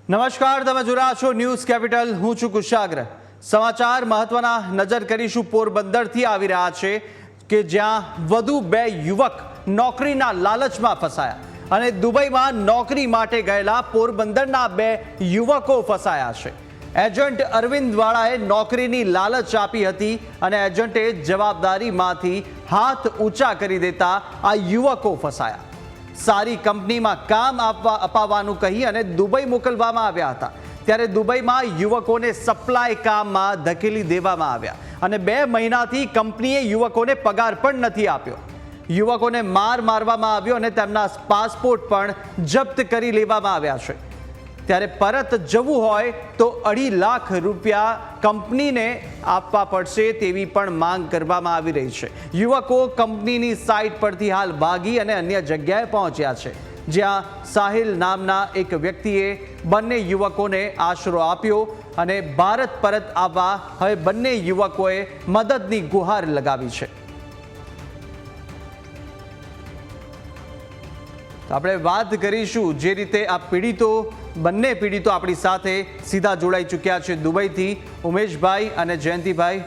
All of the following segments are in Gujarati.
નમસ્કાર, તમે જોઈ રહ્યા છો ન્યૂઝ કેપિટલ. હું છું કુશાગ્ર. સમાચાર મહત્વના નજર કરીશું. પોરબંદરથી આવી રહ્યા છે કે જ્યાં વધુ 2 યુવક નોકરીના લાલચમાં ફસાયા અને દુબઈમાં નોકરી માટે ગયેલા પોરબંદરના 2 યુવકો ફસાયા છે. એજન્ટ અરવિંદ વાળાએ નોકરીની લાલચ આપી હતી અને એજન્ટે જવાબદારીમાંથી હાથ ઊંચા કરી દેતા આ યુવકો ફસાયા. સારી કંપનીમાં કામ અપાવવાનું કહી અને દુબઈ મોકલવામાં આવ્યા હતા. ત્યારે દુબઈમાં યુવકોને સપ્લાય કામમાં ધકેલી દેવામાં આવ્યા અને 2 મહિનાથી કંપનીએ યુવકોને પગાર પણ નથી આપ્યો. યુવકોને મારવામાં આવ્યો અને તેમના પાસપોર્ટ પણ જપ્ત કરી લેવામાં આવ્યા છે. ત્યારે પરત જવું હોય તો 2.5 લાખ રૂપિયા કંપનીને આપવા પડશે તેવી પણ માંગ કરવામાં આવી રહી છે. યુવકો કંપનીની સાઇટ પરથી હાલ ભાગી અને અન્ય જગ્યાએ પહોંચ્યા છે, જ્યાં સાહિલ નામના એક વ્યક્તિએ બંને યુવકોને આશરો આપ્યો અને ભારત પરત આવવા હવે બંને યુવકોએ મદદની ગુહાર લગાવી છે. આપણે વાત કરીશું જે રીતે આ બંને પીડિતો આપણી સાથે સીધા જોડાઈ ચૂક્યા છે દુબઈથી. ઉમેશભાઈ અને જયંતિભાઈ.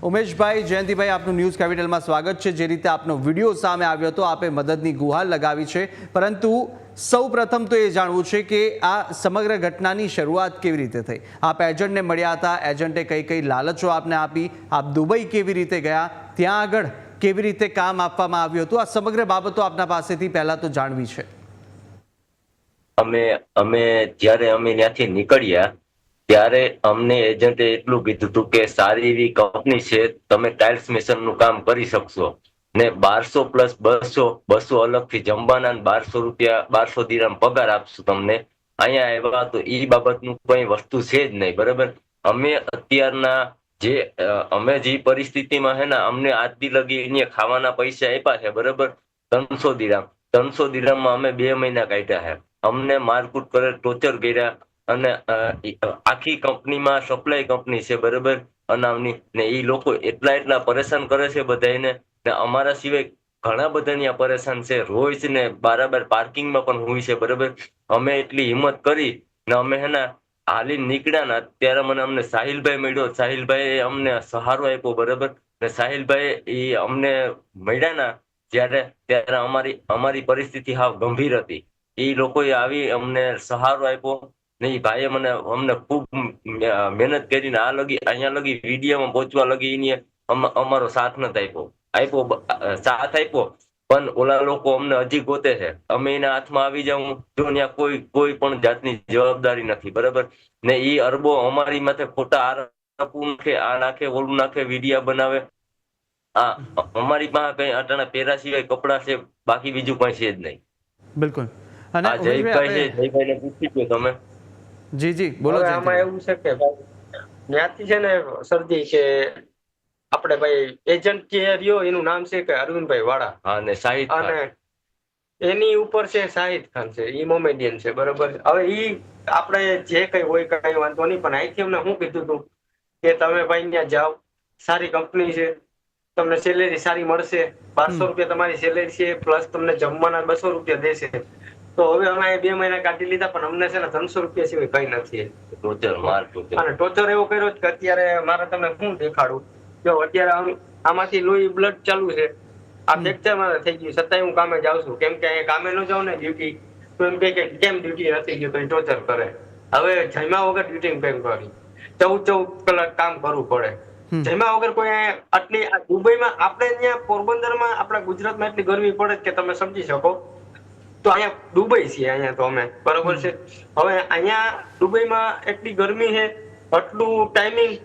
ઉમેશભાઈ, જયંતિભાઈ, આપનું ન્યૂઝ કેપિટલમાં સ્વાગત છે. જે રીતે આપનો વિડીયો સામે આવ્યો હતો, આપે મદદની ગુહાર લગાવી છે, પરંતુ સૌ પ્રથમ તો એ જાણવું છે કે આ સમગ્ર ઘટનાની શરૂઆત કેવી રીતે થઈ? આપ એજન્ટને મળ્યા હતા, એજન્ટે કઈ લાલચો આપને આપી, આપ દુબઈ કેવી રીતે ગયા, ત્યાં આગળ કેવી રીતે કામ આપવામાં આવ્યું હતું? આ સમગ્ર બાબતો આપના પાસેથી પહેલા તો જાણવી છે. અમે જ્યારે અમે ત્યાંથી નીકળ્યા ત્યારે અમને એજન્ટે એટલું કીધું હતું કે સારી એવી કંપની છે, તમે ટાઇલ્સ મેસનનું કામ કરી શકશો ને 1200 પ્લસ 200 અલગથી જમવાના ને 1200 રૂપિયા 1200 દિરહમ પગાર આપશું તમને. અહીંયા આવ્યા તો એ બાબતનું કોઈ વસ્તુ છે જ નહીં, બરાબર. અમે અત્યારના અમે જે પરિસ્થિતિમાં છે ને, અમને આજથી લગી અહીંયા ખાવાના પૈસા આપ્યા છે, બરાબર, 300 દિરહમ. 300 દિરહમમાં અમે 2 મહિના કાઢ્યા છે. અમને મારકૂટ કરે, ટોર્ચર કર્યા અને આખી કંપનીમાં સપ્લાય કંપની છે, બરાબર, અનામની, ને એ લોકો એટલા પરેશાન કરે છે બધાને. ને અમારા સિવાય ઘણા બધા ત્યાં પરેશાન છે. રોજ ને બરાબર પાર્કિંગમાં પણ હોય છે, બરાબર. અમે એટલી હિંમત કરી ને અમે હાલી નીકળ્યા ને ત્યારે અમને સાહિલભાઈ મળ્યો. સાહિલભાઈ અમને સહારો આપ્યો, બરાબર. ને સાહિલભાઈ એ અમને મળ્યા ને ત્યારે અમારી પરિસ્થિતિ હાવ ગંભીર હતી. એ લોકોએ આવી અમને સહારો આપ્યો ને એ ભાઈએ અમને ખૂબ મહેનત કરીને અહીંયા લગી વિડીયોમાં પહોંચવા લગી એને અમારો સાથ નથી સાથ આપ્યો. પણ ઓલા લોકો અમને હજી ગોતે છે. અમે એના હાથમાં આવી જાઉં જો ત્યાં કોઈ પણ જાતની જવાબદારી નથી, બરાબર. ને એ અરબો અમારી માથે ખોટા આરોપ નાખે, આ નાખે, ઓલું નાખે, વિડીયા બનાવે. અમારી પાસે કઈ અટાણા પહેરા સિવાય કપડા છે, બાકી બીજું કઈ છે જ નહીં. બિલકુલ. અને જયભાઈને પૂછી ગયો તમે. જી બોલો. આમાં એવું છે કે ત્યાંથી છે ને સરજી કે આપણે ભાઈ એજન્ટ જે રહ્યો એનું નામ છે કે અરવિંદભાઈ વાળા. અને શાહિદ અને એની ઉપર છે શાહિદ ખાન છે, ઈ મોમેડિયન છે, બરોબર. હવે ઈ આપણે જે કઈ હોય કઈ વાંધો નહીં, પણ અહીંથી અમને શું કીધું હતું કે તમે ભાઈ ત્યાં જાઓ, સારી કંપની છે, તમને સેલેરી સારી મળશે, 1200 રૂપિયા તમારી સેલેરી છે, પ્લસ તમને જમવાના 200 રૂપિયા દેશે. તો હવે અમે 2 મહિના કાઢી લીધા, પણ અમને છે ને 300 રૂપિયા સિવાય કઈ નથી. અને ટોર્ચર એવો કર્યો કે અત્યારે મારે તમને શું દેખાડું, જો અત્યારે આમાંથી લોહી બ્લડ ચાલુ છે, આ ફ્રેક્ચર મારે થઈ ગયું, છતાંય હું કામે જાઉં છું. કેમ કે અહીંયા કામે ન જાઉં ને ડ્યુટી તો એમ કે કેમ ડ્યુટી નથી ગયું, તો ટોર્ચર કરે. હવે જમ્યા વગર ડ્યુટી પેન કરી 14 કલાક કામ કરવું પડે. જમ્યા વગર કોઈ આટલી દુબઈમાં, આપણે ત્યાં પોરબંદરમાં, આપણા ગુજરાતમાં એટલી ગરમી પડે કે તમે સમજી શકો. તો અહીંયા દુબઈ છે, અહીંયા તો અમે, બરોબર છે. હવે અહીંયા દુબઈમાં એટલી ગરમી છે, આટલું ટાઈમિંગ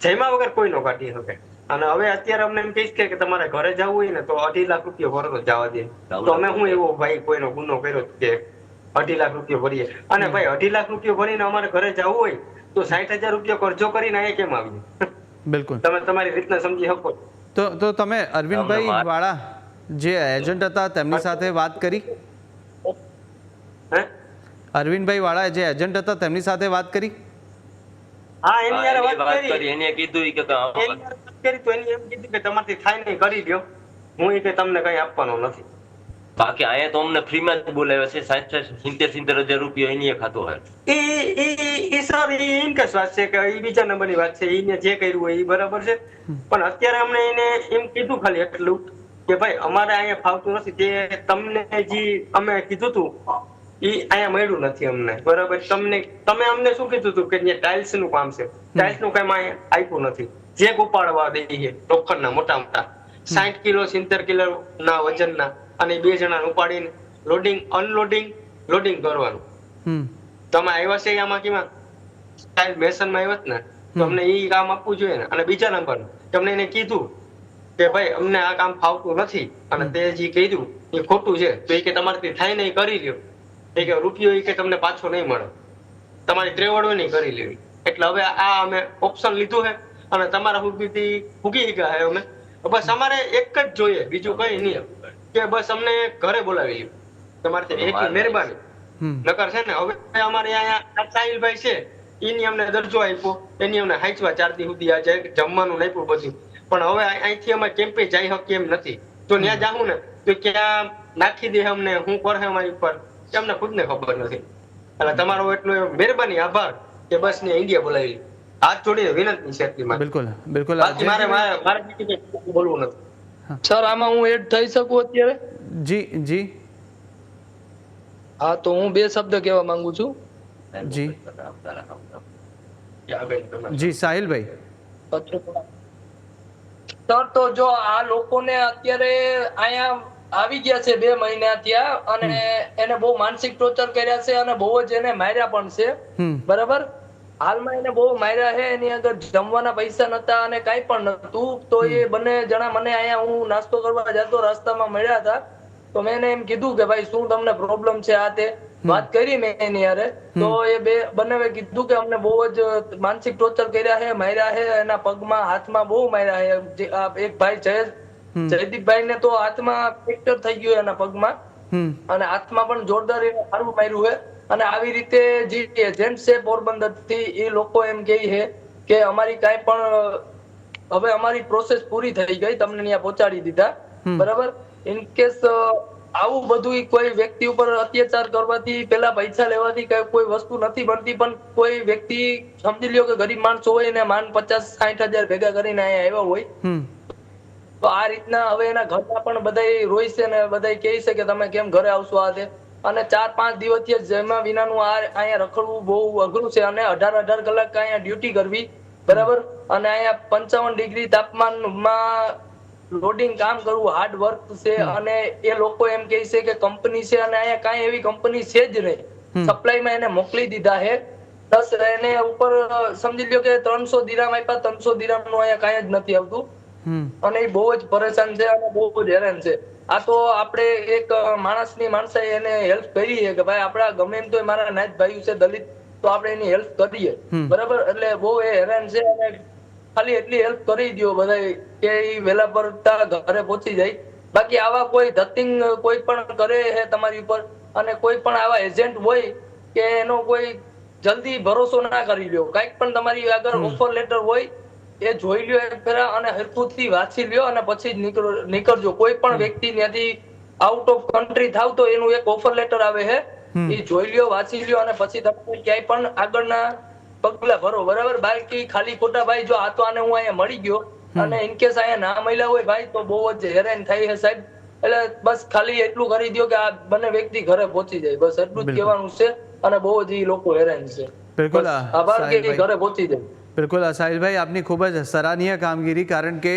જમ્યા વગર કોઈ નો કાઢી શકે. અને હવે અત્યારે અમને એમ કહીશ કે તમારે ઘરે જવું હોય ને તો 2.5 લાખ રૂપિયા ભરો જવા દે. તો અમે હું એવો ભાઈ કોઈનો ગુનો કર્યો કે 2.5 લાખ રૂપિયા ભરીએ? અને ભાઈ 2.5 લાખ રૂપિયા ભરીને અમારે ઘરે જવું હોય તો 60,000 રૂપિયા કરજો કરીને અહીંયા કેમ આવીએ? બિલકુલ, તમે તમારી રીતના સમજી શકો. તો તમે અરવિંદભાઈ વાળા જે એજન્ટ હતા તેમની સાથે વાત કરી? અરવિંદભાઈ વાળા જે એજન્ટ હતા તેમની સાથે વાત કરી? હા, એની યાર વાત કરી. એને કીધું કે તો એની એમ કીધું કે તમારથી થાય નહીં કરી દો, હું કે તમને કઈ આપવાનો નથી. બાકી અહીંયા તો અમને ફ્રીમાં જ બોલાવ્યા છે. 60-70 રૂપિયા એની ખાતો હોય. એ સર એ ઇનકેસ વાત છે કે એ બીજા નંબરની વાત છે. એને જે કર્યું હોય એ બરાબર છે, પણ અત્યારે અમને એને એમ કીધું ખાલી એટલું કે ભાઈ અમારે અહીંયા ફાવતું નથી. તે તમને જે અમે કીધું હતું એ અહીંયા મળ્યું નથી અમને, બરાબર. તમે અમને શું કીધું હતું કે ટાઇલ્સ નું કામ છે, ટાઇલ્સ નું કામ અહીંયા આપ્યું નથી. જે ઉપાડવા દઈએ લોખંડના મોટા મોટા 60 કિલો 70 કિલો ના વજનના, અને 2 જણા ઉપાડીને લોડિંગ અનલોડિંગ લોડિંગ કરવાનું. તમે આવ્યા છે આમાં કેમાં ટાઇલ મેસન માં આવ્યા ને, તો અમને એ કામ આપવું જોઈએ ને. અને બીજા નંબર તમને એને કીધું કે ભાઈ અમને આ કામ ફાવતું નથી, અને તે જે કીધું એ ખોટું છે, તો એ કે તમારાથી થાય ને એ કરી લ્યો. એ કે રૂપિયો એ કે તમને પાછો નહીં મળે, તમારી ત્રેવડો નહીં કરી લેવી. એટલે હવે આ અમે ઓપ્શન લીધું છે, અને તમારા સુધી ફૂગી ગયા છે અમે. બસ અમારે એક જ જોઈએ, બીજું કઈ નહીં, કે બસ અમને ઘરે બોલાવી લ્યો તમારી એટલી મહેરબાની. નકર છે ને હવે અમારે અહીંયા સાહિલભાઈ છે, એની અમને દરજ્જો આપ્યો, એની અમને હાંચવા 4 દી સુધી આ જમવાનું નાખ્યું બધું. પણ હવે અહીંથી અમે કેમ્પે જઈ શકીએ એમ નથી. તો ત્યાં જાઉં ને તો ક્યાં નાખી દે અમને, શું કરે અમારી ઉપર અમને ખુદ ને ખબર નથી. એટલે તમારો એટલો મહેરબાની આભાર કે બસ ને ઇન્ડિયા બોલાવી હાથ જોડીને વિનંતી છે એટલી મારે. બિલકુલ બિલકુલ. મારે બોલવું નથી. સર આમાં હું એડ થઈ શકું અત્યારે? જી જી હા, તો હું 2 શબ્દ કહેવા માંગુ છું. જી જી સાહિલભાઈ. સર તો જો આ લોકોને અત્યારે અહીંયા આવી ગયા છે 2 મહિના થયા, અને એને બહુ માનસિક ટોર્ચર કર્યા છે, અને બહુ જ એને માર્યા પણ છે, બરાબર. હાલમાં એને બહુ માર્યા છે. એની આગળ જમવાના પૈસા નતા અને કાંઈ પણ નતું. તો એ બંને જણા મને અહીંયા હું નાસ્તો કરવા જતો રસ્તામાં મળ્યા હતા, તો મેં એને એમ કીધું કે ભાઈ શું તમને પ્રોબ્લેમ છે, આ તે વાત કરી મેં એની યારે. તો એ બંને કીધું કે અમને બહુ જ માનસિક ટોર્ચર કર્યા છે, માર્યા છે, એના પગમાં હાથમાં બહુ માર્યા છે. એક ભાઈ જયદીપભાઈ ને તો હાથમાં ફ્રેક્ચર થઈ ગયું એના પગમાં, અને હાથમાં પણ જોરદાર એને સારું માર્યું છે. અને આવી રીતે જે એજન્ટ છે પોરબંદર થી, એ લોકો એમ કહે છે કે અમારી કાંઈ પણ હવે અમારી પ્રોસેસ પૂરી થઈ ગઈ, તમને ત્યાં પહોંચાડી દીધા, બરાબર. ઇન કેસ આવું બધું કોઈ વ્યક્તિ ઉપર અત્યાચાર કરવાથી, પેલા પૈસા લેવાથી કોઈ વસ્તુ નથી બનતી. પણ કોઈ વ્યક્તિ સમજી લ્યો કે ગરીબ માણસો હોય ને 50-60 હજાર ભેગા કરીને અહીંયા આવ્યા હોય, તો આ રીતના હવે એના ઘરના પણ બધા રોય છે ને બધા કહે છે કે તમે કેમ ઘરે આવશો આ તે. અને 4-5 દિવસથી જમ્યા વિનાનું અહીંયા રખડવું બહુ અઘરું છે, અને 18 કલાક અહીંયા ડ્યુટી કરવી, બરાબર. અને અહીંયા 55 ડિગ્રી તાપમાનમાં લોડિંગ કામ કરવું હાર્ડ વર્ક છે. અને એ લોકો એમ કહે છે કે કંપની છે, અને અહીંયા કાંઈ એવી કંપની છે જ નહીં. સપ્લાયમાં એને મોકલી દીધા છે, પ્લસ એને ઉપર સમજી લ્યો કે 300 દિરામ આપ્યા, 300 દિરામનું અહીંયા કાંઈ જ નથી આવતું. અને એ બહુ જ પરેશાન છે અને બહુ જ હેરાન છે. આ તો આપણે એક માણસની માણસે એને હેલ્પ કરી છે કે ભાઈ આપડા ગમે એમ તો મારા નાત ભાઈ છે દલિત, તો આપણે એની હેલ્પ કરીએ, બરાબર. એટલે બહુ એ હેરાન છે, અને ખાલી એટલી હેલ્પ કરી દો બધા કે એ વહેલા પડતા ઘરે પહોંચી જાય. બાકી આવા કોઈ ધતિંગ કોઈ પણ કરે છે તમારી ઉપર, અને કોઈ પણ આવા એજન્ટ હોય કે એનો કોઈ જલ્દી ભરોસો ના કરી લ્યો. કાંઈક પણ તમારી આગળ ઓફર લેટર હોય એ જોઈ લ્યો એક ફેરા, અને હરખુથી વાંચી લ્યો, અને પછી જ નીકળજો. કોઈ પણ વ્યક્તિ ત્યાંથી આઉટ ઓફ કન્ટ્રી થાવ તો એનું એક ઓફર લેટર આવે છે, એ જોઈ લ્યો, વાંચી લ્યો, અને પછી તમે ક્યાંય પણ આગળના પગલા ભરો, બરાબર. બાકી ખાલી ખોટા ભાઈ જો આ તો આને હું અહીંયા મળી ગયો, અને ઇનકેસ અહીંયા ના મળ્યા હોય ભાઈ, તો બહુ જ હેરાન થાય છે સાહેબ. એટલે બસ ખાલી એટલું કરી દો કે આ બંને વ્યક્તિ ઘરે પહોંચી જાય, બસ એટલું જ કહેવાનું છે. અને બહુ જ લોકો હેરાન છે. બિલકુલ આભાર કે ઘરે પહોંચી જાય. બિલકુલ સાહિલભાઈ, આપની ખૂબ જ સરાહનીય કામગીરી. કારણ કે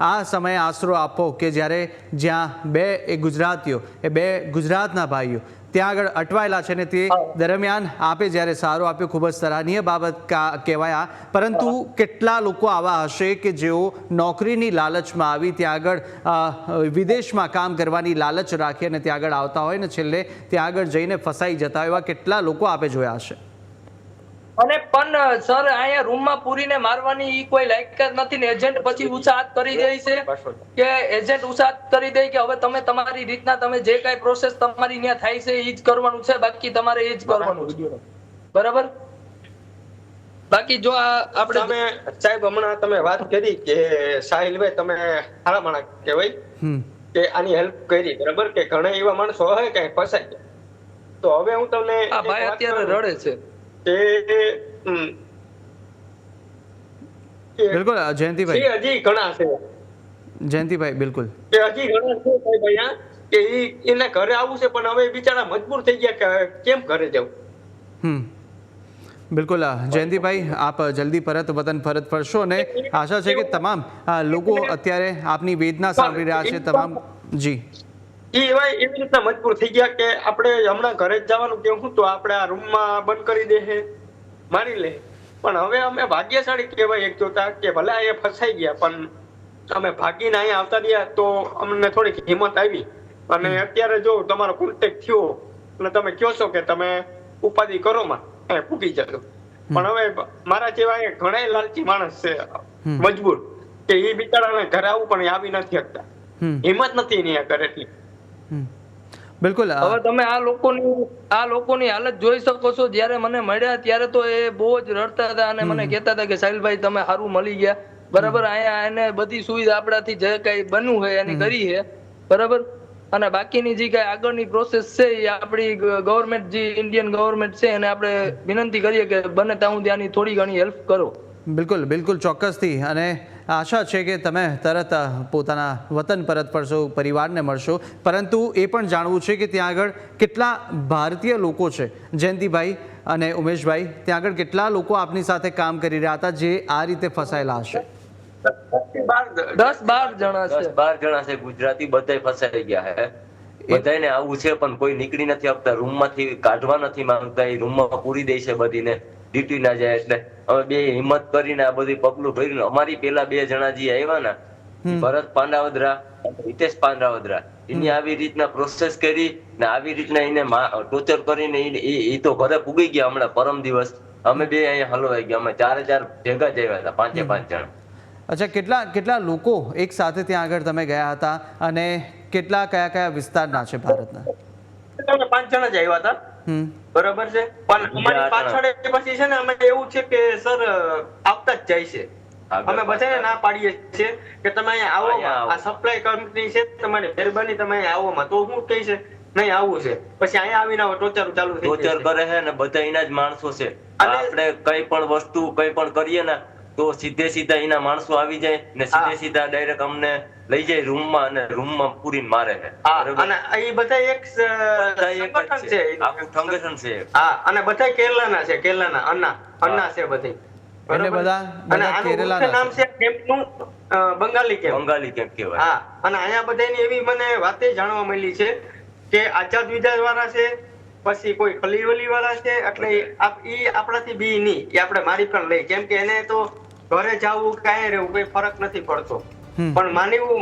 આ સમયે આશરો આપો કે જ્યાં 2 ગુજરાતીઓ, એ 2 ગુજરાતના ભાઈઓ ત્યાં આગળ અટવાયેલા છે, ને તે દરમિયાન આપે જ્યારે સારો આપ્યો, ખૂબ જ સરાહનીય બાબત કહેવાય. પરંતુ કેટલા લોકો આવા હશે કે જેઓ નોકરીની લાલચમાં આવી ત્યાં આગળ વિદેશમાં કામ કરવાની લાલચ રાખી અને ત્યાં આગળ આવતા હોય ને છેલ્લે ત્યાં આગળ જઈને ફસાઈ જતા હોય, એવા કેટલા લોકો આપે જોયા હશે. અને પણ સર અહીંયા રૂમમાં પૂરીને મારવાની ઈ કોઈ લાયકાત નથી ને. એજન્ટ પછી ઉત્સાહત કરી દે છે કે એજન્ટ ઉત્સાહત કરી દે કે હવે તમે તમારી રીતના તમે જે કાંઈ પ્રોસેસ તમારી ત્યાં થાય છે એ જ કરવાનું છે, બાકી તમારે એ જ કરવાનું છે, બરાબર. બાકી જો આપણે સાહેબ હમણાં તમે વાત કરી કે સાહિલભાઈ તમે સારા માણસ કહેવાય, કે આની હેલ્પ કરી, બરાબર, કે ઘણા એવા માણસો હોય કે ફસાઈ ગયા. તો હવે હું તમને આ એક ભાઈ વાત અત્યારે કરું રડે છે. કે બિલકુલ જયંતિભાઈ, હજી ઘણા છે જયંતિભાઈ બિલકુલ કે હજી ઘણા છે ભાઈ અહીંયા કે એને ઘરે આવવું છે, પણ હવે બિચારા મજબૂર થઈ ગયા કે કેમ ઘરે જવું. બિલકુલ જયંતિભાઈ, આપ જલ્દી પરત વતન પરત ફરશો અને આશા છે કે તમામ લોકો અત્યારે આપની વેદના સાંભળી રહ્યા છે. તમામ જી એવી રીતના મજબૂર થઈ ગયા કે આપણે હમણાં ઘરે જ જવાનું કેવું તો આપણે આ રૂમમાં બંધ કરી દે, મારી લે. પણ હવે અમે ભાગ્યશાળી કહેવાય એક જોતા કે ભલે અહીંયા ફસાઈ ગયા પણ અમે ભાગીને અહીંયા આવતા રહ્યા તો અમને થોડીક હિંમત આવી. અને અત્યારે જો તમારો કોન્ટેક્ટ થયો અને તમે કહો છો કે તમે ઉપાધિ કરો માં પૂકી જશો, પણ હવે મારા જેવા ઘણા લાલચી માણસ છે મજબૂર કે એ બિચારાને ઘરે આવવું પણ આવી નથી શકતા, હિંમત નથી એની ઘરે એટલી. બિલકુલ હવે તમે આ લોકોની હાલત જોઈ શકો છો. જ્યારે મને મળ્યા ત્યારે તો એ બહુ જ રડતા હતા અને મને કહેતા હતા કે સાહિલભાઈ તમે સારું મળી ગયા, બરાબર, અહીંયા એને બધી સુવિધા આપણાથી જે કઈ બન્યું હોય એની કરી છે, બરાબર. અને બાકીની જે કઈ આગળની પ્રોસેસ છે એ આપણી ગવર્મેન્ટ, જે ઇન્ડિયન ગવર્મેન્ટ છે એને આપણે વિનંતી કરીએ કે બને ત્યાં સુધી આની થોડી ઘણી હેલ્પ કરો. બિલકુલ બિલકુલ ચોક્કસથી, અને આશા છે કે તમે તરત પોતાના વતન પરત ફરશો, પરિવારને મળશો. પરંતુ એ પણ જાણવું છે કે ત્યાં આગળ કેટલા ભારતીય લોકો છે જયંતિભાઈ અને ઉમેશભાઈ, ત્યાં આગળ કેટલા લોકો આપની સાથે કામ કરી રહ્યા હતા જે આ રીતે ફસાયેલા હશે? 10-12 જણા છે. 10-12 જણા છે ગુજરાતી, બધા ફસાઈ ગયા છે. બધાને આવું છે પણ કોઈ નીકળી નથી આપતા, રૂમમાંથી કાઢવા નથી માંગતા, એ રૂમમાં પૂરી દે છે બધીને, ડ્યુટી ના જાય. એટલે અમે બે હિંમત કરીને આ બધી પગલું ભર્યું. અમારી પેલા 2 જણા જે આવ્યા ને, ભરત પાંડાવદરા, હિતેશ પાંડાવદરા, એની આવી રીતના પ્રોસેસ કરી ને આવી રીતના એને ટોર્ચર કરીને એ તો ઘરે પૂગી ગયા. હમણાં પરમ દિવસ અમે બે અહીંયા હલવાઈ ગયા, અમે 4 ભેગા જ આવ્યા હતા, 5 જણા. અચ્છા, કેટલા લોકો એક સાથે ત્યાં આગળ તમે ગયા હતા અને કેટલા કયા વિસ્તારના છે ભારતના? 5 જણા જ આવ્યા હતા, બરાબર છે. પણ અમારી પાછળ પછી છે ને અમે એવું છે કે સર આવતા જ જાય છે. અમે બધાને ના પાડીએ છીએ કે તમે અહીંયા આવો, આ સપ્લાય કંપની છે, તમારી મહેરબાની તમે અહીંયા આવો માં. તો હું કહે છે નહીં આવવું છે, પછી અહીંયા આવીને ટોર્ચર ચાલુ થઈ ટોર્ચર કરે છે ને બધા એના જ માણસો છે. આપણે કઈ પણ વસ્તુ કઈ પણ કરીએ ને તો સીધા એના માણસો આવી જાય ને સીધા ડાયરેક્ટ અમને લઈ જાય રૂમમાં અને રૂમમાં પૂરીને મારે છે. અને એ બધા એક સંગઠન છે, આખું સંગઠન છે. હા, અને બધા કેરલાના છે, કેરલાના અન્ના છે બધી. એટલે બધા કેરલાના નામ છે કેમ્પનું બંગાળી કેમ્પ કહેવાય. હા, અને અહીંયા બધાની એવી મને વાતે જાણવા મળી છે કે આઝાદ વિદાય વાળા છે, પછી કોઈ ખલીવલી વાળા છે. એટલે ઈ આપણાથી બી નહીં, એ આપણે મારી પણ લઈ, કેમ કે એને તો ઘરે જવું કાંઈ રહેવું કઈ ફરક નથી પડતો. પણ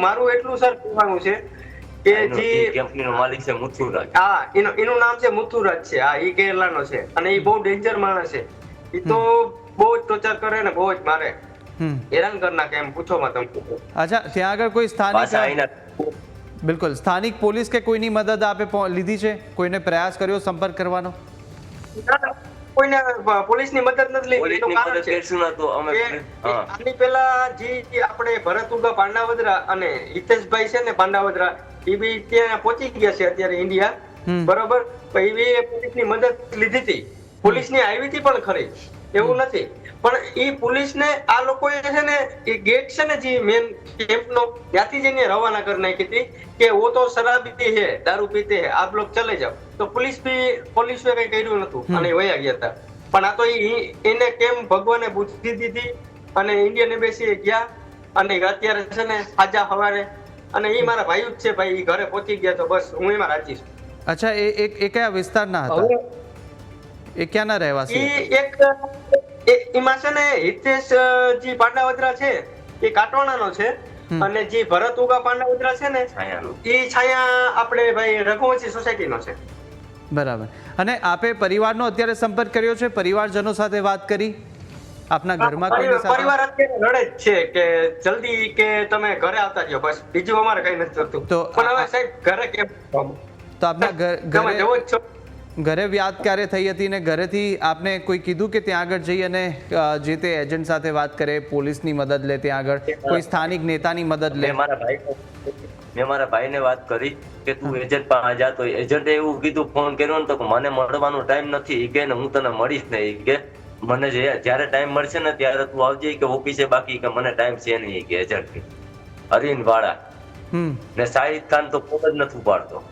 મારું એટલું સર કહેવાનું છે કે જે કંપનીનો માલિક છે મુથુરાજ. હા, એનું નામ છે મુથુરાજ છે. હા, ઈ કેરલાનો છે અને ઈ બહુ ડેન્જર માણસ છે. ઈ તો બહુ જ ટોર્ચર કરે ને બહુ જ મારે, હેરાન કરી નાખે એમ, પૂછો માં તમે. અચ્છા, ત્યાં આગળ કોઈ સ્થાનિક, બિલકુલ સ્થાનિક પોલીસ કે કોઈની મદદ આપે લીધી છે? કોઈને પ્રયાસ કર્યો સંપર્ક કરવાનો? કોઈને પોલીસની મદદ નથી લીધી. આની પહેલા જે આપણે ભરતુગા પાંડાવદરા અને હિતેશભાઈ છે ને પાંડાવદરા, એ બી ત્યાં પહોંચી ગયા છે અત્યારે ઇન્ડિયા, બરોબર. એ પોલીસની મદદ લીધી હતી, પોલીસની આવી હતી પણ ખરી, એવું નથી. પણ એ પોલીસને આ લોકોએ છે ને એ ગેટ છે ને જે મેન કેમ્પનો, ત્યાંથી જઈને રવાના કરી નાખી હતી કે વો તો શરાબી હે, દારૂ પીતે હે, આપ લોગ ચલે જાઓ. તો પોલીસે કઈ કર્યું નતું અને વયા ગયા હતા. પણ આ તો એને કેમ ભગવાને બુદ્ધિ દીધી અને ઇન્ડિયન એમ્બેસી ગયા અને અત્યારે છે ને આજા હવારે, અને એ મારા ભાઈ જ છે ભાઈ, ઘરે પહોંચી ગયા તો બસ હું એમાં રાજી છું. અચ્છા, એ કયા વિસ્તારના હતા? એ ક્યાંના રહેવાસી? એમાં છે ને હિતેશ જે પાંડાવદરા છે એ કાટવાણાનો છે, અને જે ભરત ઉગા પાંડાવદરા છે ને એ છાયા આપણે ભાઈ રઘુવંશી સોસાયટીનો છે. બરાબર. અને આપે પરિવારનો અત્યારે સંપર્ક કર્યો છે? પરિવારજનો સાથે વાત કરી? આપના ઘરમાં પરિવાર અત્યારે રડે જ છે કે જલ્દી કે તમે ઘરે આવતા રહ્યો, બસ બીજું અમારે કઈ નથી થતું. પણ હવે સાહેબ ઘરે કેમ? તો આપના ઘરે વ્યાત ક્યારે થઈ હતી ને ઘરેથી આપને કોઈ કીધું કે ત્યાં આગળ જઈ અને જે તે એજન્ટ સાથે વાત કરે, પોલીસની મદદ લે, ત્યાં આગળ કોઈ સ્થાનિક નેતાની મદદ લે? મેં મારા ભાઈને વાત કરી કે તું એજન્ટ પાસે જા, તો એજન્ટે એવું કીધું, ફોન કર્યો ને તો કે મને મળવાનો ટાઈમ નથી, ઈ કે ને હું તને મળીશ ને, ઈ કે મને જ્યારે ટાઈમ મળશે ને ત્યારે તું આવજે કે ઓફિસે, બાકી કે મને ટાઈમ છે નહીં કે એજન્ટ કે અરવિંદ વાળા. ને શાહિદ ખાન તો ફોન જ નથી ઉપાડતો.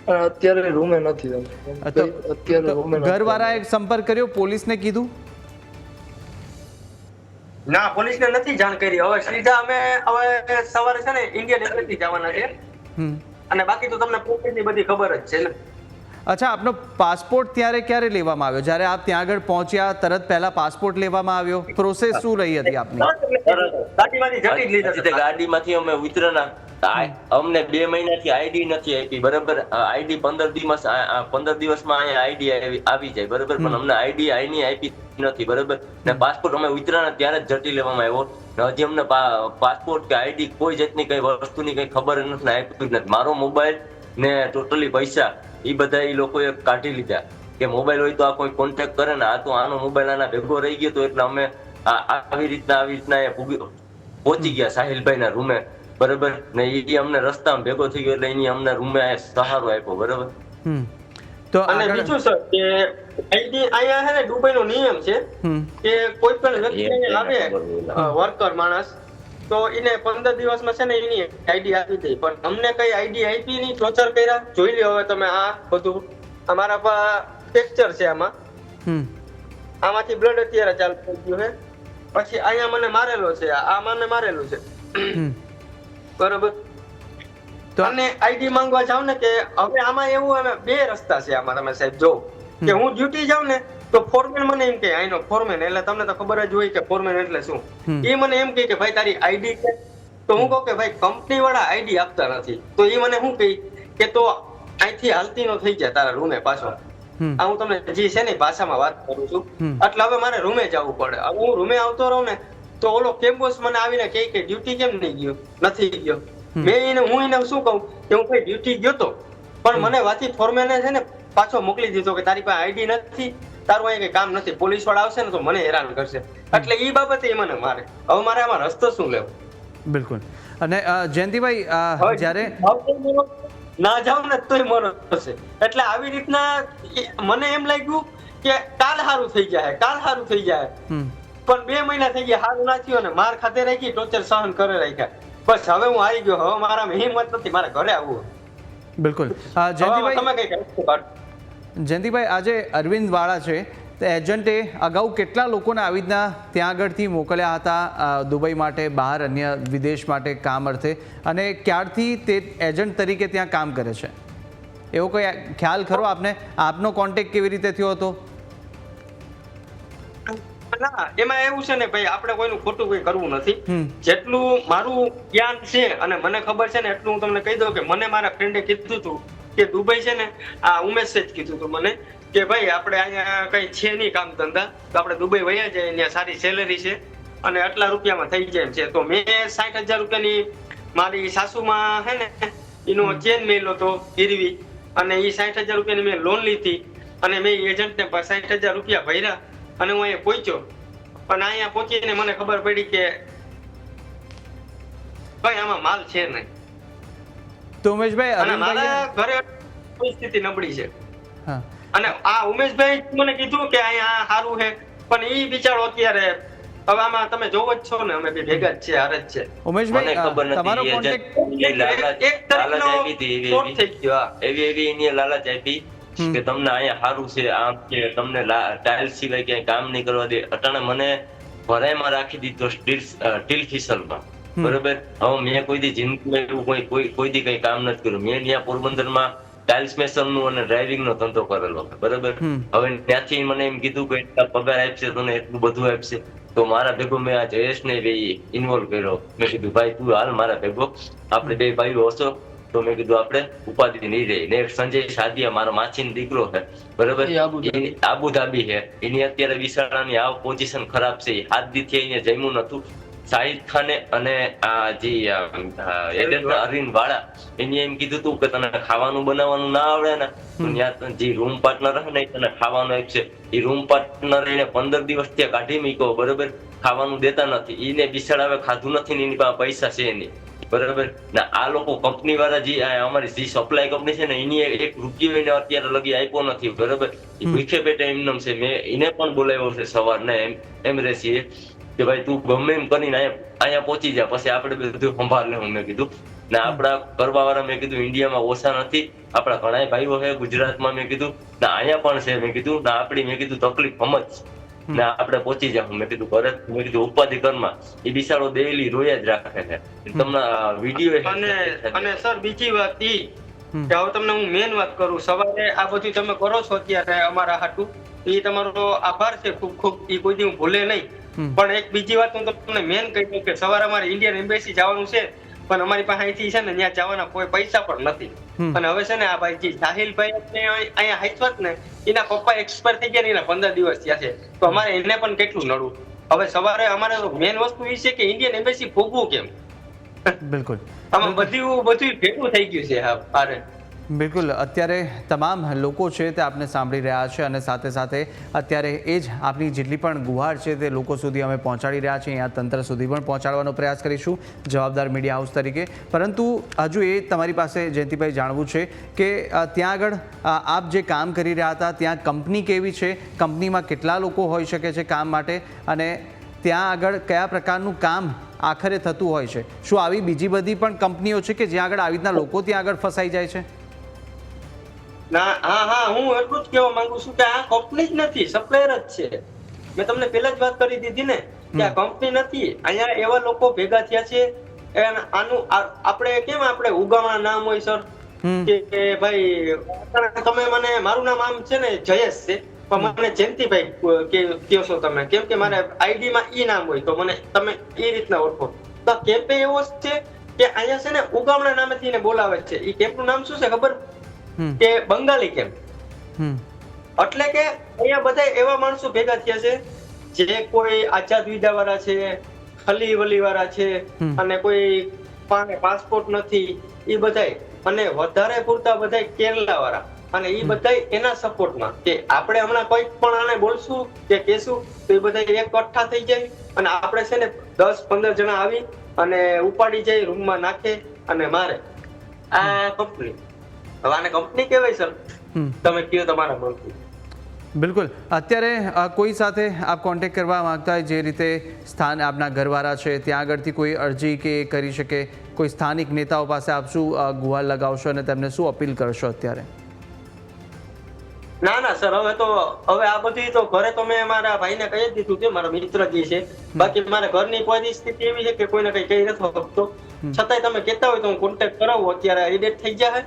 પણ અત્યારે રૂમે નથી. અત્યારે રૂમે ઘરવાળાએ સંપર્ક કર્યો, પોલીસને કીધું? ના, પોલીસને નથી જાણ કરી. હવે સીધા અમે હવે સવારે છે ને ઇન્ડિયન એમ્બેસી જવાના છે, અને બાકી તો તમને પોલીસની બધી ખબર જ છે ને. અચ્છા, આપનો પાસપોર્ટ ક્યારે લેવામાં આવ્યો? જ્યારે આપ ત્યાં આગળ પહોંચ્યા તરત પહેલા પાસપોર્ટ લેવામાં આવ્યો? પ્રોસેસ શું રહી હતી આપની? ગાડીમાંથી જટી જ લીધા. ગાડીમાંથી અમે ઉતરેના, અમને 2 મહિનાથી આઈડી નથી આપી, બરાબર. આઈડી 15 દિવસમાં અહીંયા આઈડી આવી જાય, બરાબર, પણ અમને આઈડી આઈની આપી નથી, બરાબર. ને પાસપોર્ટ અમે ઉતર્યા ત્યારે જ જટી લેવામાં આવ્યો. હજી અમને પાસપોર્ટ કે આઈડી કોઈ જાતની કઈ વસ્તુની કઈ ખબર નથી, આપ્યું નથી. મારો મોબાઈલ ને ટોટલી પૈસા એ બધા એ લોકોએ કાઢી લીધા કે મોબાઈલ હોય તો આ કોઈ કોન્ટેક્ટ કરે ને, આ તો આનો મોબાઈલ આના ભેગો રહી ગયો તો, એટલે અમે આવી રીતના પહોંચી ગયા સાહિલભાઈ ના રૂમે, બરાબર. ને એ અમને રસ્તામાં ભેગો થઈ ગયો એટલે એની અમને રૂમે સહારો આપ્યો, બરાબર. તો અને બીજું સર કે આઈડી અહીંયા છે ને દુબઈ નો નિયમ છે કે કોઈ પણ વ્યક્તિ આવે વર્કર માણસ તો એને 15 દિવસમાં છે ને એની આઈડી આપી દે, પણ અમને કઈ આઈડી આપી નહીં, ટોર્ચર કર્યા. જોઈ લ્યો હવે તમે આ બધું, અમારા ફ્રેક્ચર છે આમાં, આમાંથી બ્લડ અત્યારે ચાલુ થઈ ગયું છે. પછી અહીંયા મને મારેલો છે, આ મને મારેલું છે, બરોબર. અને આઈડી માંગવા જાવ ને કે હવે આમાં એવું અમે 2 રસ્તા છે આમાં, તમે સાહેબ જો કે હું ડ્યુટી જાઉં ને તો ફોરમેન મને એમ કે આઈનો ફોરમેન, એટલે તમને તો ખબર જ હોય કે ફોરમેન એટલે શું. એ મને એમ કે ભાઈ તારી આઈડી છે, તો હું કહું કે ભાઈ કંપની વાળા આઈડી આપતા નથી, તો એ મને શું કહે કે તો અહીંથી હાલતી નો થઈ જાય તારા રૂમે પાછો. આ હું તમને જે છે ને ભાષામાં વાત કરું છું. એટલે હવે મારે રૂમે જવું પડે. હવે હું રૂમે આવતો રહું ને તો ઓલો કેમ્પસ મને આવીને કહે કે ડ્યુટી કેમ નહીં ગયો, નથી ગયો. હું એને શું કહું કે હું કઈ ડ્યુટી ગયો તો, પણ મને વાથી ફોરમેને છે ને પાછો મોકલી દીધો કે તારી પાસે આઈડી નથી, તારું અહીં કઈ કામ નથી, પોલીસ વાળા આવશે ને તો મને હેરાન કરશે. એટલે એ બાબતે એ મને મારે. હવે મારે આમાં રસ્તો શું લેવો? બિલકુલ. અને જયંતિભાઈ, જ્યારે ના જાવ ને તોય મરો થશે. એટલે આવી રીતના મને એમ લાગ્યું કે કાલ સારું થઈ જાય, કાલ સારું થઈ જાય, પણ 2 મહિના થઈ ગયા, સારું ના થયું ને માર ખાતે રાખી, ટોર્ચર સહન કરે રાખ્યા. બસ હવે હું આવી ગયો, હવે મારામાં હિંમત નથી, મારે ઘરે આવવું. બિલકુલ. જયંતિભાઈ, આજે અરવિંદ વાળા છે, તો એજન્ટે અગાઉ કેટલા લોકોને આવી રીતના ત્યાં આગળથી મોકલ્યા હતા દુબઈ માટે, બહાર અન્ય વિદેશ માટે કામ અર્થે, અને ક્યારથી તે એજન્ટ તરીકે ત્યાં કામ કરે છે, એવો કોઈ ખ્યાલ ખરો આપને? આપનો કોન્ટેક્ટ કેવી રીતે થયો હતો? ના, એમાં એવું છે ને ભાઈ, આપણે કોઈનું ખોટું કોઈ કરવું નથી. જેટલું મારું જ્ઞાન છે અને મને ખબર છે ને એટલું હું તમને કહી દઉં કે મને મારા ફ્રેન્ડે કીધું હતું કે દુબઈ છે ને, આ ઉમેશે જ કીધું હતું મને કે ભાઈ આપણે અહીંયા કઈ છે નહીં કામ ધંધા, તો આપણે દુબઈ વયા જાય, ત્યાં સારી સેલેરી છે અને આટલા રૂપિયામાં થઈ જાય છે. તો મેં 60,000 રૂપિયાની મારી સાસુમાં છે ને એનો ચેન મેલ્યો હતો ગીરવી, અને એ 60,000 રૂપિયાની મેં લોન લીધી, અને મેં એજન્ટને 60,000 રૂપિયા ભર્યા, અને હું અહીંયા પહોંચ્યો. પણ અહીંયા પહોંચીને મને ખબર પડી કે ભાઈ આમાં માલ છે નહીં. તો ઉમેશભાઈ, અને મારા ઘરે પરિસ્થિતિ નબળી છે, અને આ ઉમેશભાઈ મને કીધું કે અહીંયા સારું છે, પણ ઈ બિચારો અત્યારે હવે આમાં તમે જોવો જ છો ને, અમે બે ભેગા જ છે, હારે જ છે. ઉમેશભાઈ, તમારો કોન્ટેક્ટ એવી એની લાલચ આપી કે તમને અહીંયા સારું છે, આમ કે તમને ટાઇલ્સ સિવાય ક્યાંય કામ નહીં કરવા દે. અટાણે મને ભરાઈમાં રાખી દીધો સ્ટીલ ફિસલમાં, બરોબર. હવે મેં કોઈ દી જિંદગીમાં એવું કોઈ દી કઈ કામ નથી કર્યું. મેં ત્યાં પોરબંદરમાં ટાઇલ્સ મેસન નું અને ડ્રાઇવિંગ નો ધંધો કરેલો, બરોબર. હવે ત્યાંથી મને એમ કીધું કે એટલા પગાર આપશે તને, એટલું બધું આપશે. તો મારા ભેગો મેં આ જયેશને ઇન્વોલ્વ કર્યો. મેં કીધું ભાઈ તું હાલ મારા ભેગો, આપણે 2 ભાઈઓ હશો. તો મેં કીધું આપણે ઉપાધિ નહીં રહી. ને સંજય સાદિયા મારો માછીનો દીકરો છે, બરોબર, આબુધાબી છે. એની અત્યારે વિશાળાની આ પોઝિશન ખરાબ છે, 7 દીથી અહીંયા જમ્યું નતું. શાહિદ ખાને અને આ જે એજન્ટ અરવિંદ વાળા, એને એમ કીધું હતું કે તને ખાવાનું બનાવવાનું ના આવડે ને તો ત્યાં જે રૂમ પાર્ટનર હે ને તને ખાવાનું આપશે. એ રૂમ પાર્ટનર એને 15 દિવસ ત્યાં કાઢી મૂક્યો, બરોબર, ખાવાનું દેતા નથી. એને બિચારા હવે ખાધું નથી ને એની પાસે પૈસા છે નહીં, બરાબર ને આ લોકો કંપની વાળા જે અમારી જે સપ્લાય કંપની છે ને એની એક રૂપિયો એને અત્યારે લગી આપ્યો નથી. બરાબર, એ ભૂખે પેટે એમનેમ છે. મેં એને પણ બોલાવ્યો છે સવારને એમ રેસીએ કે ભાઈ તું ગમે એમ કરીને અહીંયા પહોંચી જા, પછી આપણે બધું સંભાળ લેવું. મેં કીધું ને આપણા કરવા વાળા મેં કીધું ઇન્ડિયામાં ઓછા નથી, આપણા ઘણા ભાઈઓ છે ગુજરાતમાં. મેં કીધું ને અહીંયા પણ છે. મેં કીધું ને આપણી મેં કીધું તકલીફ સમજ ને આપણે પહોંચી જાવ. મેં કીધું ભરત, મેં કીધું ઉપાધિ કરમાં એ બિચારો ડેઈલી રોયા જ રાખે છે. તમને વિડીયો અને સર બીજી વાત ઈ કે હવે તમને હું મેન વાત કરું, સવારે આ બધું તમે કરો છો અત્યારે અમારા હાટુ, એ તમારો આભાર છે ખૂબ ખૂબ, એ કોઈ દી હું ભૂલે નહીં. પણ એક બીજી વાત હું તમને મેન કહી દઉં કે સવારે અમારે ઇન્ડિયન એમ્બેસી જવાનું છે, પણ અમારી પાસે અહીંથી છે ને ત્યાં જવાના કોઈ પૈસા પણ નથી. અને હવે છે ને આ ભાઈ જે સાહિલભાઈ અહીંયા હાઈચવત ને એના પપ્પા એક્સપાયર થઈ ગયા ને એના 15 દિવસ થયા છે, તો અમારે એને પણ કેટલું નડવું. હવે સવારે અમારે મેન વસ્તુ એ છે કે ઇન્ડિયન એમ્બેસી ભોગવું કેમ. બિલકુલ આમાં બધું ભેગું થઈ ગયું છે. હા આરે બિલકુલ, અત્યારે તમામ લોકો છે તે આપને સાંભળી રહ્યા છે અને સાથે સાથે અત્યારે એ જ આપની જેટલી પણ ગુહાર છે તે લોકો સુધી અમે પહોંચાડી રહ્યા છીએ. અહીંયા તંત્ર સુધી પણ પહોંચાડવાનો પ્રયાસ કરીશું જવાબદાર મીડિયા હાઉસ તરીકે. પરંતુ હજુ એ તમારી પાસે જયંતિભાઈ જાણવું છે કે ત્યાં આગળ આપ જે કામ કરી રહ્યા હતા ત્યાં કંપની કેવી છે, કંપનીમાં કેટલા લોકો હોઈ શકે છે કામ માટે, અને ત્યાં આગળ કયા પ્રકારનું કામ આખરે થતું હોય છે? શું આવી બીજી બધી પણ કંપનીઓ છે કે જ્યાં આગળ આવી રીતના લોકો ત્યાં આગળ ફસાઈ જાય છે? ના, હા, હું એટલું જ કહેવા માંગુ છું કે આ કંપની જ નથી, સપ્લાયર જ છે. મેં તમને પહેલા જ વાત કરી દીધી ને કે આ કંપની નથી. અહીંયા એવા લોકો ભેગા થયા છે. આનું આપણે કેમ આપણે ઉગામણા નામ હોય સર કે ભાઈ તમે મને, મારું નામ આમ છે ને જયેશ છે, પણ મને જયંતિભાઈ કહો છો તમે, કેમ કે મારે આઈડી માં ઈ નામ હોય તો મને તમે એ રીતના ઓળખો. તો કેમ્પે એવો છે કે અહીંયા છે ને ઉગામણા નામેથી એને બોલાવે છે. એ કેમ્પનું નામ શું છે ખબર? કે બંગાળી કેમ્પ. એટલે કે અહીંયા બધા એવા માણસો ભેગા થયા છે જે કોઈ આઝાદ વિદા વાળા છે, ખલી વલી વાળા છે, અને કોઈ પાસે પાસપોર્ટ નથી, એ બધા, અને વધારે પૂરતા બધા કેરલા વાળા, અને એ બધા એના સપોર્ટમાં કે આપણે હમણાં કોઈ પણ આને બોલશું કે કહેશું તો એ બધા એકઠા થઈ જાય અને આપણે છે ને 10-15 જણા આવી અને ઉપાડી જાય, રૂમમાં નાખે અને મારે. આ કંપની, હવે આને કંપની કહેવાય સર? તમે કયો તમારા મનથી. બિલકુલ, અત્યારે કોઈ સાથે આપ કોન્ટેક્ટ કરવા માંગતા હોય, જે રીતે સ્થાન આપના ઘરવાળા છે ત્યાં આગળથી કોઈ અરજી કે કરી શકે, કોઈ સ્થાનિક નેતાઓ પાસે આપ શું ગુહાર લગાવશો અને તેમને શું અપીલ કરશો અત્યારે? ના સર, હવે આ બધી તો ઘરે તો મેં મારા ભાઈને કહી દીધું કે મારા મિત્ર જે છે, બાકી મારા ઘરની પરિસ્થિતિ એવી છે કે કોઈને કઈ કહી નથી શકતો. છતાંય તમે કહેતા હોય તો હું કોન્ટેક્ટ કરાવું. અત્યારે એડિટ થઈ જાય.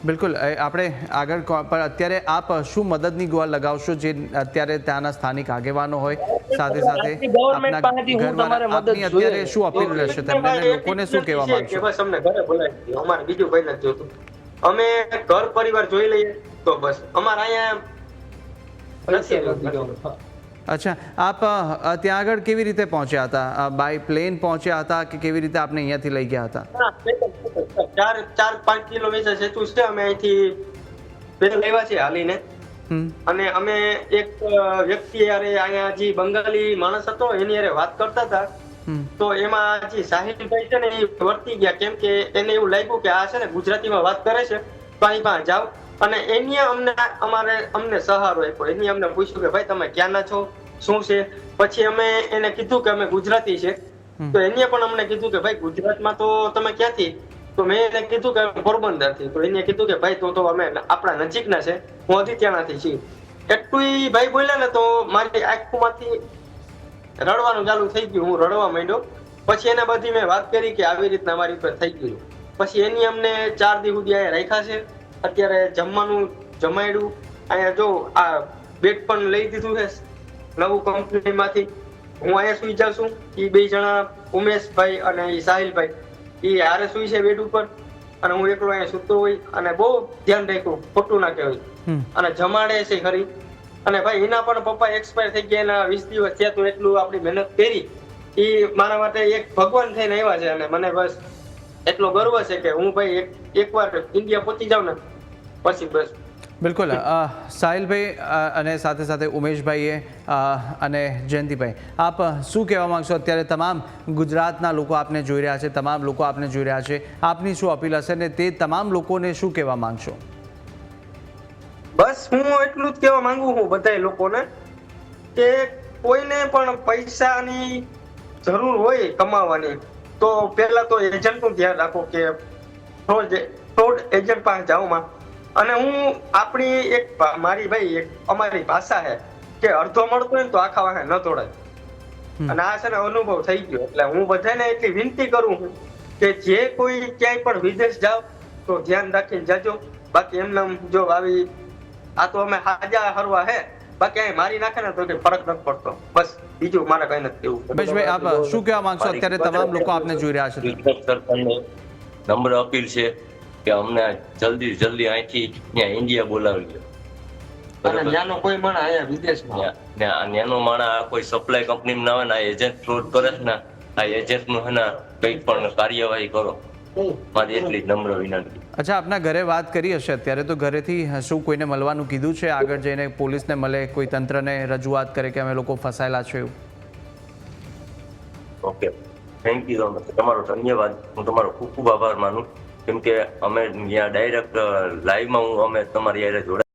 બિલકુલ, આપણે આગળ પણ અત્યારે આપ શું મદદની ગુહાર લગાવશો જે અત્યારે ત્યાંના સ્થાનિક આગેવાનો હોય, સાથે સાથે આપની અત્યારે શું અપીલ રહેશે તેમને, લોકોને શું કહેવા માંગશો? બસ અમને ઘરે બોલાવી દો, અમારે બીજું કઈ નથી જોતું. અમે ઘર પરિવાર જોઈ લઈએ તો બસ અમારે અહીંયા નથી. અચ્છા, આપ ત્યાં આગળ કેવી રીતે પહોંચ્યા હતા? બાય પ્લેન પહોંચ્યા હતા કે કેવી રીતે આપને અહીંયાથી લઈ ગયા હતા? 4-5 કિલોમીટર જેટલું છે. અમે અહીંથી પેલા લેવા છે હાલીને, અને અમે એક વ્યક્તિ યારે અહીંયા જે બંગાળી માણસ હતો એની યારે વાત કરતા હતા, તો એમાં જે સાહિલભાઈ છે ને એ વર્તી ગયા, કેમ કે એને એવું લાગ્યું કે આ છે ને ગુજરાતીમાં વાત કરે છે તો અહીં પાસે જાવ. અને એની અમને સહારો આપ્યો. એની અમને પૂછ્યું કે ભાઈ તમે ક્યાંના છો, શું છે? પછી અમે એને કીધું કે અમે ગુજરાતી છે, તો એને પણ અમને કીધું કે ભાઈ ગુજરાતમાં તો તમે ક્યાંથી? તો મેં એને કીધું કે પોરબંદર થી. તો એને કીધું કે ભાઈ તો અમે આપણા નજીકના છે, હું અધિત્યાણાથી છીએ. એટલું ભાઈ બોલ્યા ને તો મારી આંખમાંથી રડવાનું ચાલુ થઈ ગયું. હું રડવા માંડ્યો. પછી એને બધી મેં વાત કરી કે આવી રીતના અમારી ઉપર થઈ ગયું. પછી એની અમને 4 દિવસ સુધી અહીંયા રાખ્યા છે. અત્યારે જમવાનું જમાડ્યું. અહીંયા જો આ બેડ પણ લઈ દીધું છે નવું કંપનીમાંથી. હું અહીંયા સુઈ જાઉં છું. એ 2 જણા ઉમેશભાઈ અને એ સાહિલભાઈ એ હારે સુઈ છે બેડ ઉપર, અને હું એકલો અહીંયા સૂતો હોય. અને બહુ ધ્યાન રાખ્યું, ખોટું ના કહેવાય. અને જમાડે છે ખરી. અને ભાઈ એના પણ પપ્પા એક્સપાયર થઈ ગયા, એના 20 દિવસ થયા. તો એટલું આપણી મહેનત કરી એ મારા માટે એક ભગવાન થઈને આવ્યા છે. અને મને બસ એટલો ગર્વ છે કે હું ભાઈ એકવાર ઇન્ડિયા પહોંચી જાઉં ને પછી બસ. બિલકુલ સાહિલભાઈ અને સાથે સાથે ઉમેશભાઈએ અને જયંતિભાઈ, આપ શું કહેવા માંગશો? અત્યારે તમામ ગુજરાતના લોકો આપને જોઈ રહ્યા છે, તમામ લોકો આપને જોઈ રહ્યા છે, આપની શું અપીલ હશે ને તે તમામ લોકોને શું કહેવા માંગશો? બસ હું એટલું જ કહેવા માંગુ છું બધા લોકોને કે કોઈને પણ પૈસાની જરૂર હોય કમાવાની તો પહેલા તો એજન્ટનું ધ્યાન રાખો કે ફ્રોડ એજન્ટ પાસે જાઓમાં. અને હું આપણી મારી ભાઈ અમારી ભાષા છે કે અડધો મળતો હોય ને તો આખા વાહે ન તોડાય. અને આ છે ને અનુભવ થઈ ગયો, એટલે હું બધાને એટલી વિનંતી કરું છું કે જે કોઈ ક્યાંય પણ વિદેશ જાઓ તો ધ્યાન રાખીને જાજો. બાકી એમને જો આવી આ તો અમે હાજા હરવા હે, બાકી અહીં મારી નાખે ને તો કઈ ફરક નથી પડતો. બસ બીજું મારે કઈ નથી કેવું. ઉમેશભાઈ, આપ શું કહેવા માંગશો? અત્યારે તમામ લોકો આપને જોઈ રહ્યા છે. ગુજરાત સરકારને નમ્ર અપીલ છે કે અમને જલ્દી અહીંથી ત્યાં ઇન્ડિયા બોલાવી લો. અને ત્યાંનો કોઈ માણસ અહીંયા વિદેશમાં ત્યાંનો માણસ કોઈ સપ્લાય કંપની ના હોય ને આ એજન્ટ ફ્રોડ કરે છે ને, આ એજન્ટ નું હે ને કંઈક પણ કાર્યવાહી કરો. મારી એટલી જ નમ્ર વિનંતી. અચ્છા, આપના ઘરે વાત કરી હશે અત્યારે, તો ઘરેથી શું કોઈને મળવાનું કીધું છે? આગળ જઈને પોલીસને મળે, કોઈ તંત્રને રજૂઆત કરે કે અમે લોકો ફસાયેલા છે એવું? Okay, thank you. તમારો ધન્યવાદ. હું તમારો ખૂબ ખૂબ આભાર માનું, કેમ કે અમે ત્યાં ડાયરેક્ટ લાઈવમાં અમે તમારી યારે જોડાયા.